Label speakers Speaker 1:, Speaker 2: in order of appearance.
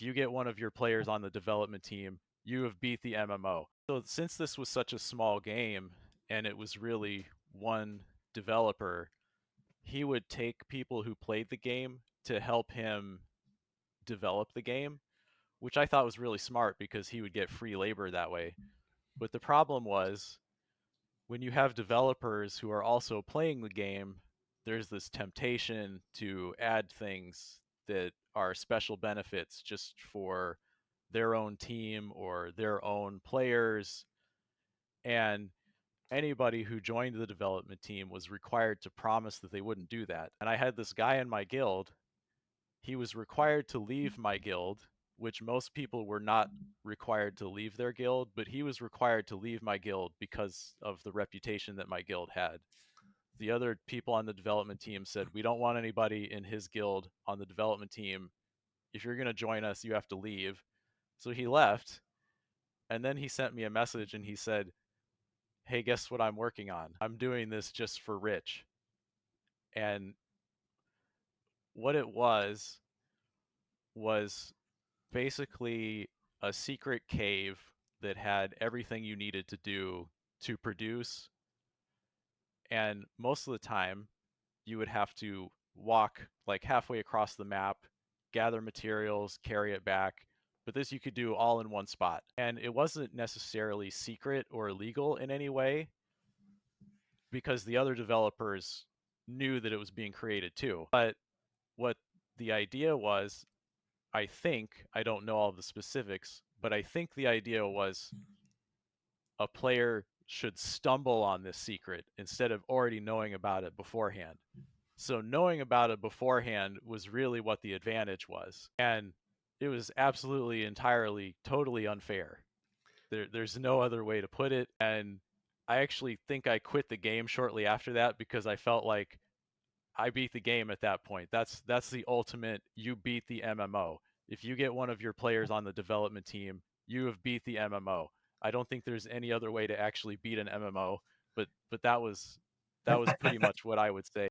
Speaker 1: you get one of your players on the development team, you have beat the MMO. So since this was such a small game and it was really one developer, he would take people who played the game to help him develop the game, which I thought was really smart because he would get free labor that way. But the problem was when you have developers who are also playing the game, there's this temptation to add things that are special benefits just for their own team or their own players. And anybody who joined the development team was required to promise that they wouldn't do that. And I had this guy in my guild. He was required to leave my guild, which most people were not required to leave their guild, but he was required to leave my guild because of the reputation that my guild had. The other people on the development team said, we don't want anybody in his guild on the development team. If you're going to join us, you have to leave. So he left. And then he sent me a message and he said, hey, guess what I'm working on? I'm doing this just for Rich. And what it was basically a secret cave that had everything you needed to do to produce. And most of the time, you would have to walk like halfway across the map, gather materials, carry it back. But this you could do all in one spot. And it wasn't necessarily secret or illegal in any way because the other developers knew that it was being created too. But what the idea was, I don't know all the specifics, but I think the idea was a player should stumble on this secret instead of already knowing about it beforehand. So knowing about it beforehand was really what the advantage was. And it was absolutely, entirely, totally unfair. There's no other way to put it. And I actually think I quit the game shortly after that because I felt like I beat the game at that point. That's the ultimate, you beat the MMO. If you get one of your players on the development team, you have beat the MMO. I don't think there's any other way to actually beat an MMO, but that was pretty much what I would say.